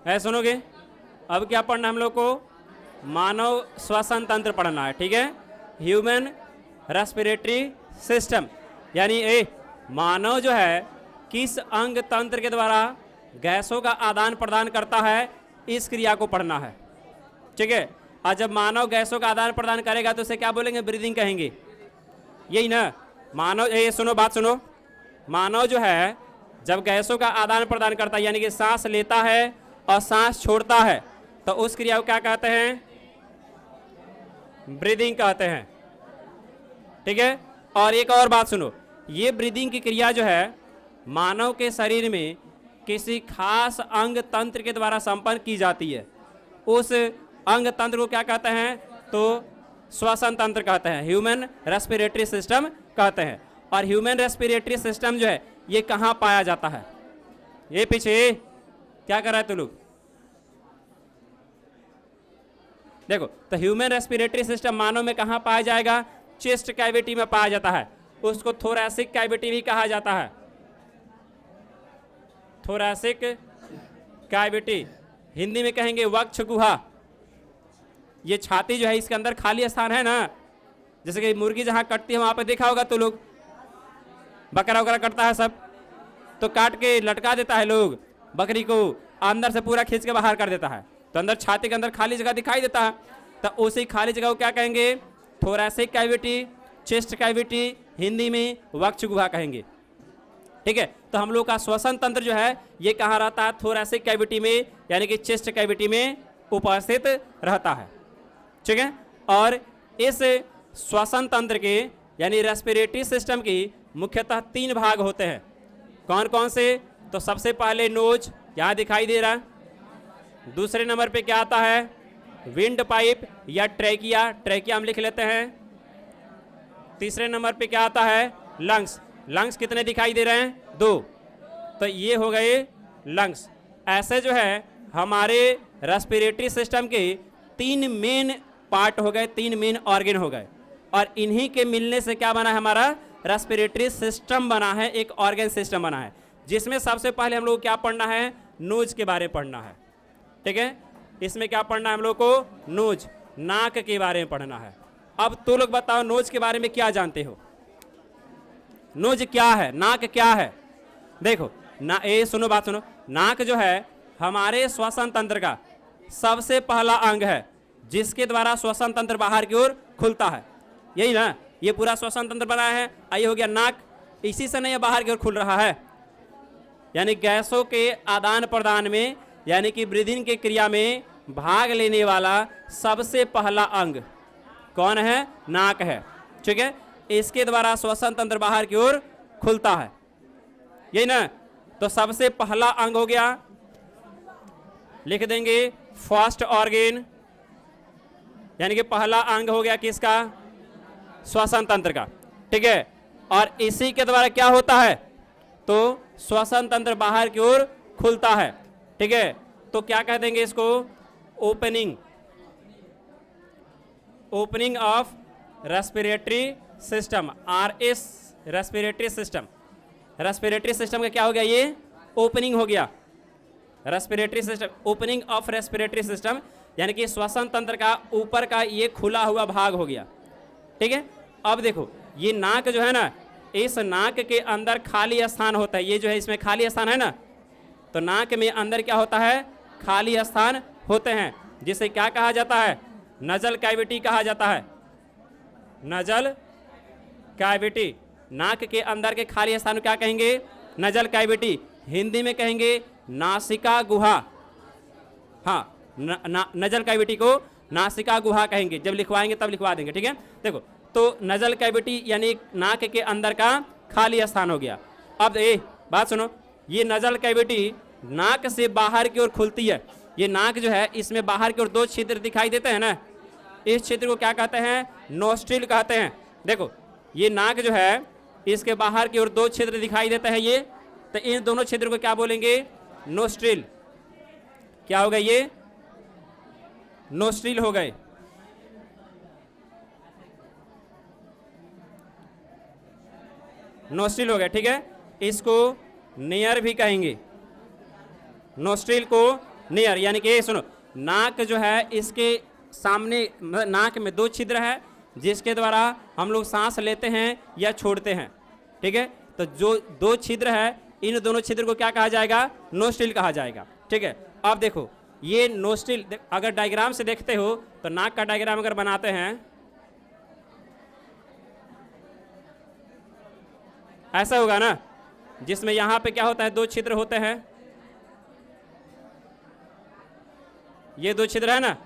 है, सुनोगे? अब क्या पढ़ना हम लोग को? मानव श्वसन तंत्र पढ़ना है, ठीक है? ह्यूमन रेस्पिरेटरी सिस्टम, यानी मानव जो है किस अंग तंत्र के द्वारा गैसों का आदान प्रदान करता है, इस क्रिया को पढ़ना है, ठीक है? और जब मानव गैसों का आदान प्रदान करेगा तो उसे क्या बोलेंगे? ब्रीदिंग कहेंगे, यही ना? मानव, ये सुनो, बात सुनो, मानव जो है जब गैसों का आदान प्रदान करता है, यानी कि सांस लेता है और सांस छोड़ता है, तो उस क्रिया को क्या कहते हैं? ब्रीदिंग कहते हैं, ठीक है? और एक और बात सुनो, ये ब्रीदिंग की क्रिया जो है मानव के शरीर में किसी खास अंग तंत्र के द्वारा संपन्न की जाती है। उस अंग तंत्र को क्या कहते हैं? तो श्वसन तंत्र कहते हैं, ह्यूमन रेस्पिरेटरी सिस्टम कहते हैं। और ह्यूमन रेस्पिरेटरी सिस्टम जो है ये कहाँ पाया जाता है? ये पीछे क्या कर रहा है तू लोग? देखो, तो ह्यूमन रेस्पिरेटरी सिस्टम मानव में कहाँ पाया जाएगा? चेस्ट कैविटी में पाया जाता है, उसको थोरैसिक कैविटी भी कहा जाता है। थोरैसिक कैविटी, हिंदी में कहेंगे वक्ष गुहा। ये छाती जो है इसके अंदर खाली स्थान है ना, जैसे कि मुर्गी जहाँ कटती है वहाँ पे देखा होगा तो लोग, बकरा वगैरह कटता है सब, तो काट के लटका देता है लोग बकरी को, अंदर से पूरा खींच के बाहर कर देता है, तो अंदर छाती के अंदर खाली जगह दिखाई देता है। तो उसी खाली जगह को क्या कहेंगे? Thoracic cavity, chest cavity, Hindi में वक्ष गुहा कहेंगे, ठीक है? तो हम लोग का श्वसन तंत्र जो है ये कहाँ रहता है? थोरैसिक कैविटी में, यानी कि चेस्ट कैविटी में उपस्थित रहता है, ठीक है? और इस श्वसन तंत्र के यानी रेस्पिरेटरी सिस्टम की मुख्यतः 3 भाग होते हैं। कौन कौन से? तो सबसे पहले नोज, यहाँ दिखाई दे रहा है। दूसरे नंबर पे क्या आता है? विंड पाइप या ट्रैकिया, ट्रैकिया हम लिख लेते हैं। तीसरे नंबर पे क्या आता है? लंग्स। लंग्स कितने दिखाई दे रहे हैं? 2। तो ये हो गए लंग्स। ऐसे जो है हमारे रेस्पिरेटरी सिस्टम के 3 मेन पार्ट हो गए, 3 मेन ऑर्गन हो गए, और इन्हीं के मिलने से क्या बना है? हमारा रेस्पिरेटरी सिस्टम बना है, एक ऑर्गन सिस्टम बना है, जिसमें सबसे पहले हम लोग क्या पढ़ना है? नोज के बारे में पढ़ना है, ठीक है? इसमें क्या पढ़ना है हम लोग को? नोज, नाक के बारे में पढ़ना है। अब तो लोग बताओ नोज के बारे में क्या जानते हो? नोज क्या है, नाक क्या है? देखो ना, ये सुनो, बात सुनो, नाक जो है हमारे श्वसन तंत्र का सबसे पहला अंग है, जिसके द्वारा श्वसन तंत्र बाहर की ओर खुलता है, यही ना? ये पूरा श्वसन तंत्र बना है। आइए हो गया नाक, इसी से नहीं ये बाहर की ओर खुल रहा है, यानी गैसों के आदान प्रदान में, यानी कि ब्रीदिंग की क्रिया में भाग लेने वाला सबसे पहला अंग कौन है? नाक है, ठीक है? इसके द्वारा श्वसन तंत्र बाहर की ओर खुलता है, यही ना? तो सबसे पहला अंग हो गया, लिख देंगे फर्स्ट ऑर्गन, यानी कि पहला अंग हो गया किसका? श्वसन तंत्र का, ठीक है? और इसी के द्वारा क्या होता है? तो श्वसन तंत्र बाहर की ओर खुलता है, ठीक है? तो क्या कह देंगे इसको? Opening, opening of respiratory system, RS respiratory system. Respiratory system का क्या हो गया? ये ओपनिंग हो गया, respiratory system, opening of respiratory system, यानी कि श्वसन तंत्र का ऊपर का ये खुला हुआ भाग हो गया, ठीक है? अब देखो ये नाक जो है ना, इस नाक के अंदर खाली स्थान होता है, ये जो है इसमें खाली स्थान है ना, तो नाक में अंदर क्या होता है? खाली स्थान होते हैं, जिसे क्या कहा जाता है? नजल कैविटी कहा जाता है, नजल कैविटी। नाक के अंदर के खाली स्थान को क्या कहेंगे? Nasal cavity. हिंदी में कहेंगे नासिका गुहा, हाँ, नजल कैविटी को नासिका गुहा कहेंगे, जब लिखवाएंगे तब लिखवा देंगे, ठीक है? देखो, तो नजल कैविटी यानी नाक के अंदर का खाली स्थान हो गया। अब बात सुनो, ये नजल कैविटी नाक से बाहर की ओर खुलती है। ये नाक जो है इसमें बाहर की ओर 2 छिद्र दिखाई देते हैं ना, इस छिद्र को क्या कहते हैं? नोस्ट्रिल कहते हैं। देखो ये नाक जो है इसके बाहर की ओर 2 छिद्र दिखाई देते हैं, ये, तो इन दोनों छिद्र को क्या बोलेंगे? नोस्ट्रिल। क्या हो गए? ये नोस्ट्रिल हो गए। नोस्ट्रिल हो गया, ठीक है? इसको नेयर भी कहेंगे, नोस्ट्रिल को नियर, यानी कि ये सुनो, नाक जो है इसके सामने, नाक में 2 छिद्र है जिसके द्वारा हम लोग सांस लेते हैं या छोड़ते हैं। ठीक है, तो जो 2 छिद्र है, इन दोनों छिद्र को क्या कहा जाएगा? नोस्ट्रिल कहा जाएगा। ठीक है, अब देखो ये नोस्ट्रिल, अगर डायग्राम से देखते हो तो नाक का डायग्राम अगर बनाते हैं ऐसा होगा ना, जिसमें यहां पे क्या होता है? 2 छिद्र होते हैं, ये 2 छिद्र है ना।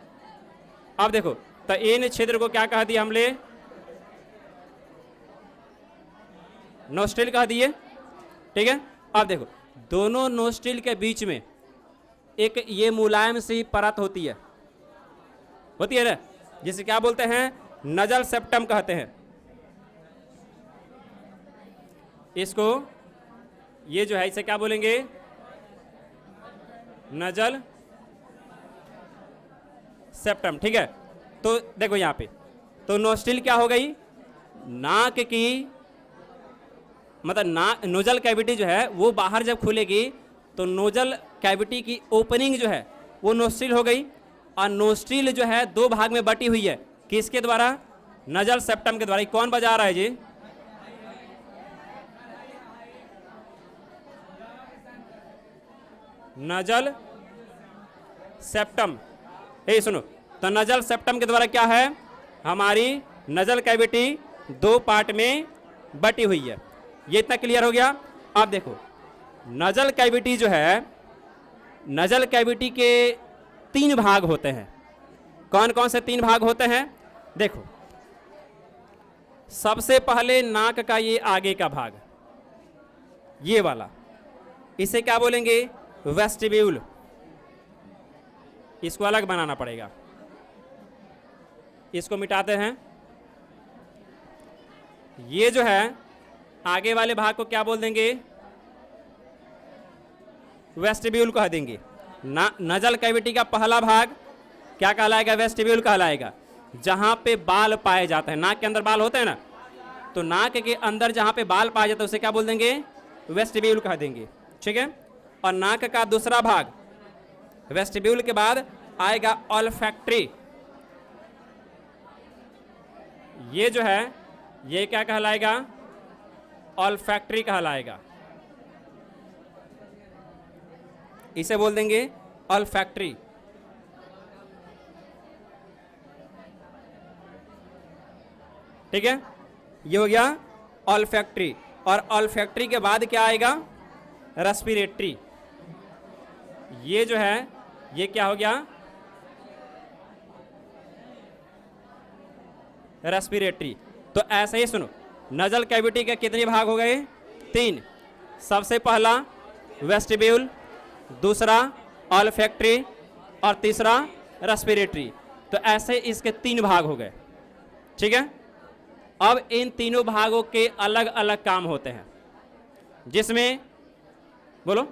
अब देखो, तो इन छिद्र को क्या कह दिया हमने? नोस्ट्रिल कह दिए। ठीक है, अब देखो दोनों नोस्ट्रिल के बीच में एक ये मुलायम सी परत होती है ना, जिसे क्या बोलते हैं? नजल सेप्टम कहते हैं। इसको, ये जो है इसे क्या बोलेंगे? Nasal septum. ठीक है, तो देखो यहां पे, तो नोस्ट्रिल क्या हो गई? नाक की, मतलब नोजल कैविटी जो है वो बाहर जब खुलेगी तो नोजल कैविटी की ओपनिंग जो है वो नोस्ट्रिल हो गई। और नोस्ट्रिल जो है 2 भाग में बटी हुई है, किसके द्वारा? नजल सेप्टम के द्वारा। कौन बजा रहा है जी? Nasal septum. ये सुनो, तो नजल सेप्टम के द्वारा क्या है? हमारी नजल कैविटी 2 पार्ट में बटी हुई है। ये इतना क्लियर हो गया। अब देखो नजल कैविटी जो है, नजल कैविटी के 3 भाग होते हैं। कौन कौन से 3 भाग होते हैं? देखो, सबसे पहले नाक का ये आगे का भाग, ये वाला, इसे क्या बोलेंगे? वेस्टिब्यूल। इसको अलग बनाना पड़ेगा, इसको मिटाते हैं। ये जो है आगे वाले भाग को क्या बोल देंगे? वेस्टिब्यूल कह देंगे। नजल कैविटी का पहला भाग क्या कहलाएगा? वेस्टिब्यूल कहलाएगा। जहां पे बाल पाए जाते हैं, नाक के अंदर बाल होते हैं ना, तो नाक के अंदर जहां पे बाल पाए जाते हैं उसे क्या बोल देंगे? वेस्टिब्यूल कह देंगे। ठीक है, और नाक का दूसरा भाग, वेस्टिब्यूल के बाद आएगा ऑल्फैक्टरी। ये जो है ये क्या कहलाएगा? ऑल्फैक्टरी कहलाएगा। इसे बोल देंगे ऑल्फैक्टरी। ठीक है, ये हो गया ऑल्फैक्टरी। और ऑल्फैक्टरी के बाद क्या आएगा? रेस्पिरेटरी। ये जो है ये क्या हो गया? रेस्पिरेटरी। तो ऐसे ही सुनो, नजल कैविटी के कितने भाग हो गए? 3। सबसे पहला वेस्टिब्यूल, दूसरा ऑल्फैक्टरी और तीसरा रेस्पिरेटरी। तो ऐसे इसके 3 भाग हो गए। ठीक है, अब इन तीनों भागों के अलग अलग काम होते हैं, जिसमें बोलो,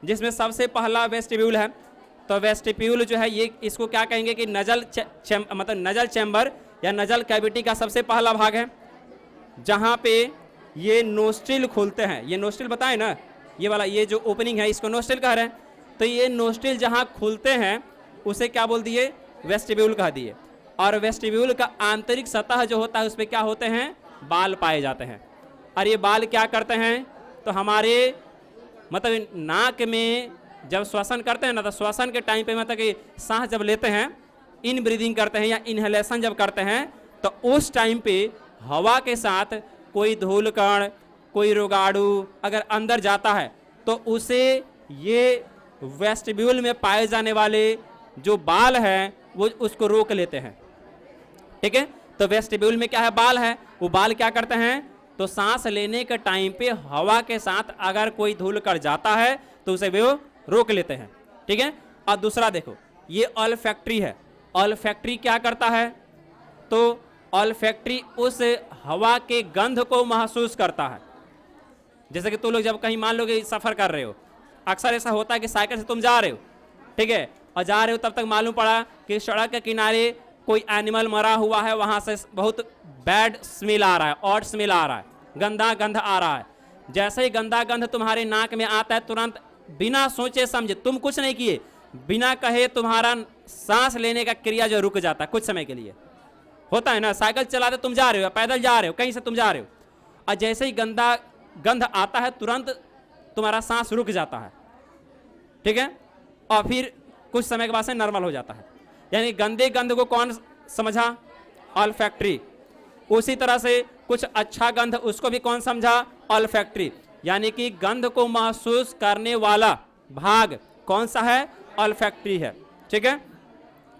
जिसमें सबसे पहला वेस्टिब्यूल है। तो वेस्टिब्यूल जो है ये, इसको क्या कहेंगे कि नजल मतलब नजल चैम्बर या नजल कैविटी का सबसे पहला भाग है, जहां पे ये नोस्ट्रिल खुलते हैं। ये नोस्ट्रिल बताए ना, ये वाला, ये जो ओपनिंग है इसको नोस्ट्रिल कह रहे हैं। तो ये नोस्ट्रिल जहां खुलते हैं उसे क्या बोल दिए? वेस्टिब्यूल कह दिए। और वेस्टिब्यूल का आंतरिक सतह जो होता है उस पर क्या होते हैं? बाल पाए जाते हैं। और ये बाल क्या करते हैं? तो हमारे मतलब नाक में जब श्वसन करते हैं ना, तो श्वसन के टाइम पे मतलब कि सांस जब लेते हैं, इन ब्रीदिंग करते हैं या इनहेलेशन जब करते हैं, तो उस टाइम पे हवा के साथ कोई धूल कण, कोई रोगाणु अगर अंदर जाता है तो उसे ये वेस्टिब्यूल में पाए जाने वाले जो बाल हैं वो उसको रोक लेते हैं। ठीक है, तो वेस्टिब्यूल में क्या है? बाल है। वो बाल क्या करते हैं? तो सांस लेने के टाइम पे हवा के साथ अगर कोई धूल कण जाता है तो उसे वो रोक लेते हैं। ठीक है, और दूसरा देखो, ये ऑल्फैक्टरी है। ऑल्फैक्टरी क्या करता है? तो ऑल्फैक्टरी उस हवा के गंध को महसूस करता है। जैसे कि तुम लोग जब कहीं मान लो कि सफर कर रहे हो, अक्सर ऐसा होता है कि साइकिल से तुम जा रहे हो, ठीक है, और जा रहे हो तब तक मालूम पड़ा कि सड़क के किनारे कोई एनिमल मरा हुआ है, वहां से बहुत बैड स्मेल आ रहा है, ऑड स्मेल आ रहा है, गंदा गंध आ रहा है। जैसे ही गंदा गंध तुम्हारे नाक में आता है, तुरंत बिना सोचे समझे, तुम कुछ नहीं किए, बिना कहे तुम्हारा सांस लेने का क्रिया जो रुक जाता है कुछ समय के लिए। होता है ना, साइकिल चलाते तुम जा रहे हो, पैदल जा रहे हो, कहीं से तुम जा रहे हो, और जैसे ही गंदा गंध आता है तुरंत तुम्हारा सांस रुक जाता है, ठीक है, और फिर कुछ समय के बाद से नॉर्मल हो जाता है। यानी गंदे गंध को कौन समझा? ऑल्फैक्टरी। उसी तरह से कुछ अच्छा गंध उसको भी कौन समझा? ऑल्फैक्टरी। यानी कि गंध को महसूस करने वाला भाग कौन सा है? ऑल्फैक्टरी है, ठीक है।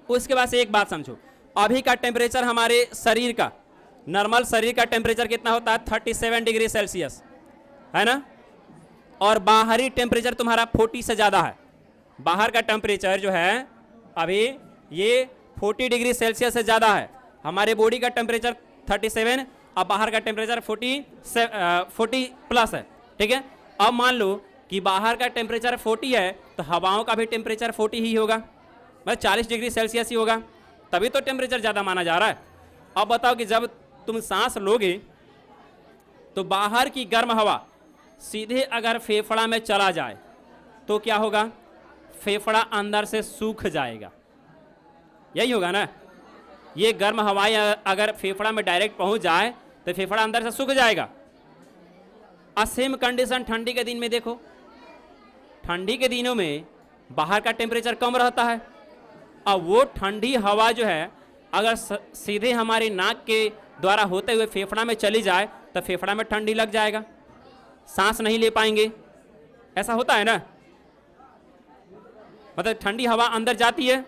उसके बाद से एक बात समझो, अभी का टेम्परेचर हमारे शरीर का, नॉर्मल शरीर का टेम्परेचर कितना होता है? 37 डिग्री सेल्सियस, है ना, और बाहरी टेम्परेचर तुम्हारा 40 से ज़्यादा है। बाहर का टेम्परेचर जो है अभी ये 40 डिग्री सेल्सियस से ज़्यादा है। हमारे बॉडी का टेम्परेचर 37 और बाहर का टेम्परेचर 40 प्लस है, ठीक है। अब मान लो कि बाहर का टेम्परेचर 40 है तो हवाओं का भी टेम्परेचर 40 ही होगा, मतलब 40 डिग्री सेल्सियस ही होगा, तभी तो टेम्परेचर ज़्यादा माना जा रहा है। अब बताओ कि जब तुम सांस लोगे तो बाहर की गर्म हवा सीधे अगर फेफड़ा में चला जाए तो क्या होगा? फेफड़ा अंदर से सूख जाएगा, यही होगा ना। ये गर्म हवाएं अगर फेफड़ा में डायरेक्ट पहुंच जाए तो फेफड़ा अंदर से सूख जाएगा। सेम कंडीशन ठंडी के दिन में देखो, ठंडी के दिनों में बाहर का टेम्परेचर कम रहता है, और वो ठंडी हवा जो है अगर सीधे हमारी नाक के द्वारा होते हुए फेफड़ा में चली जाए तो फेफड़ा में ठंडी लग जाएगा, सांस नहीं ले पाएंगे। ऐसा होता है ना, मतलब ठंडी हवा अंदर जाती है?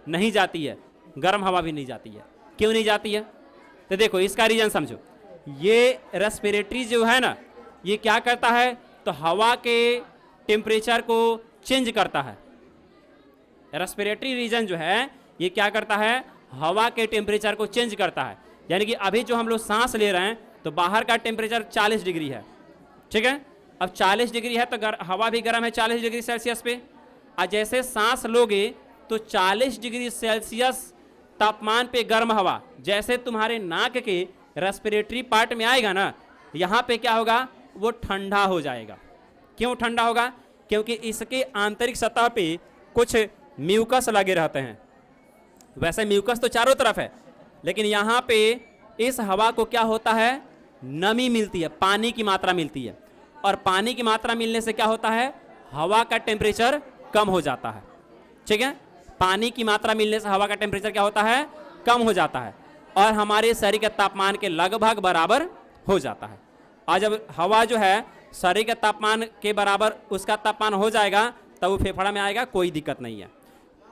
नहीं जाती है। गर्म हवा भी नहीं जाती है। क्यों नहीं जाती है? तो देखो इसका रीजन समझो। ये रेस्पिरेटरी जो है ना, ये क्या करता है? तो हवा के टेम्परेचर को चेंज करता है। रेस्पिरेटरी रीजन जो है ये क्या करता है? हवा के टेम्परेचर को चेंज करता है। यानी कि अभी जो हम लोग सांस ले रहे हैं तो बाहर का टेम्परेचर 40 डिग्री है, ठीक है। अब 40 डिग्री है तो हवा भी गर्म है 40 डिग्री सेल्सियस पे, और जैसे सांस लोगे तो 40 डिग्री सेल्सियस तापमान पे गर्म हवा जैसे तुम्हारे नाक के रेस्पिरेटरी पार्ट में आएगा ना, यहाँ पे क्या होगा? वो ठंडा हो जाएगा। क्यों ठंडा होगा? क्योंकि इसके आंतरिक सतह पे कुछ म्यूकस लगे रहते हैं। वैसे म्यूकस तो चारों तरफ है, लेकिन यहाँ पे इस हवा को क्या होता है? नमी मिलती है, पानी की मात्रा मिलती है, और पानी की मात्रा मिलने से क्या होता है? हवा का टेम्परेचर कम हो जाता है, ठीक है। पानी की मात्रा मिलने से हवा का टेम्परेचर क्या होता है? कम हो जाता है, और हमारे शरीर के तापमान के लगभग बराबर हो जाता है। और जब हवा जो है शरीर के तापमान के बराबर उसका तापमान हो जाएगा तब वो फेफड़ा में आएगा, कोई दिक्कत नहीं है।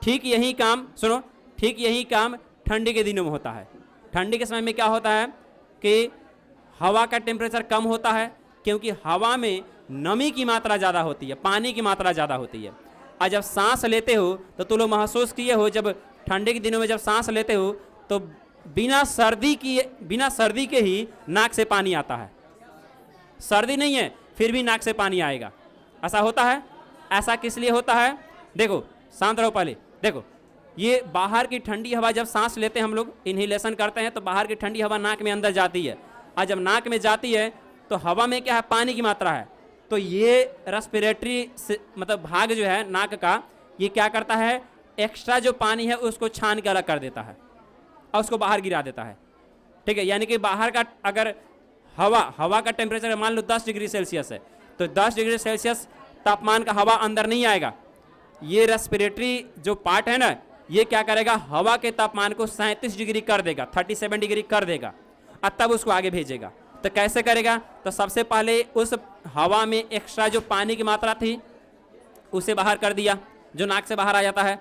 ठीक यही काम सुनो, ठीक यही काम ठंडी के दिनों में होता है। ठंडी के समय में क्या होता है कि हवा का टेम्परेचर कम होता है, क्योंकि हवा में नमी की मात्रा ज़्यादा होती है, पानी की मात्रा ज़्यादा होती है। और जब सांस लेते हो तो तुम लोग महसूस किए हो, जब ठंडी के दिनों में जब सांस लेते हो तो बिना सर्दी के ही नाक से पानी आता है। सर्दी नहीं है फिर भी नाक से पानी आएगा। ऐसा होता है। ऐसा किस लिए होता है? देखो शांत रहो पहले। देखो ये बाहर की ठंडी हवा जब सांस लेते हैं हम लोग इन्हेलेशन करते हैं तो बाहर की ठंडी हवा नाक में अंदर जाती है, और जब नाक में जाती है तो हवा में क्या है? पानी की मात्रा है। तो ये रेस्पिरेटरी मतलब भाग जो है नाक का, ये क्या करता है? एक्स्ट्रा जो पानी है उसको छान के अलग कर देता है और उसको बाहर गिरा देता है, ठीक है। यानी कि बाहर का अगर हवा का टेम्परेचर मान लो 10 डिग्री सेल्सियस है तो 10 डिग्री सेल्सियस तापमान का हवा अंदर नहीं आएगा। ये रेस्पिरेटरी जो पार्ट है ना, ये क्या करेगा? हवा के तापमान को 37 डिग्री कर देगा, 37 डिग्री कर देगा, और तब उसको आगे भेजेगा। तो कैसे करेगा? तो सबसे पहले उस हवा में एक्स्ट्रा जो पानी की मात्रा थी उसे बाहर कर दिया, जो नाक से बाहर आ जाता है,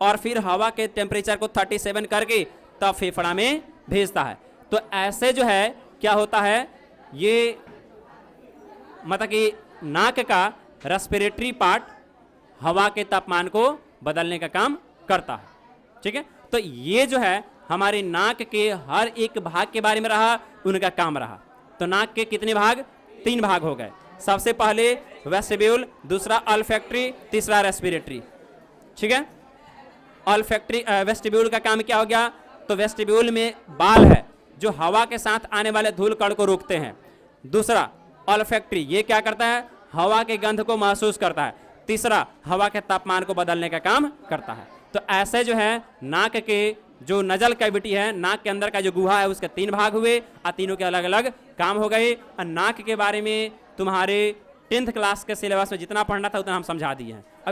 और फिर हवा के टेम्परेचर को 37 करके तब फेफड़ा में भेजता है। तो ऐसे जो है क्या होता है? ये मतलब कि नाक का रेस्पिरेटरी पार्ट हवा के तापमान को बदलने का काम करता है, ठीक है। तो ये जो है हमारे नाक के हर एक भाग के बारे में रहा, उनका काम रहा। तो नाक के कितने भाग? 3 भाग हो गए। सबसे पहले वेस्टिब्यूल, दूसरा ऑल्फैक्टरी, तीसरा रेस्पिरेटरी, ठीक है। ऑल्फैक्टरी वेस्टिब्यूल का काम क्या हो गया? तो वेस्टिब्यूल में बाल है जो हवा के साथ आने वाले धूल कण को रोकते हैं। दूसरा ऑल्फैक्टरी, ये क्या करता है? हवा के गंध को महसूस करता है। तीसरा हवा के तापमान को बदलने का काम करता है। तो ऐसे जो है नाक के जो नजल कैविटी है, नाक के अंदर का जो गुहा है, उसके 3 भाग हुए और तीनों के अलग अलग काम हो गए। और नाक के बारे में तुम्हारे 10th क्लास के सिलेबस में जितना पढ़ना था उतना हम समझा दिए हैं। अब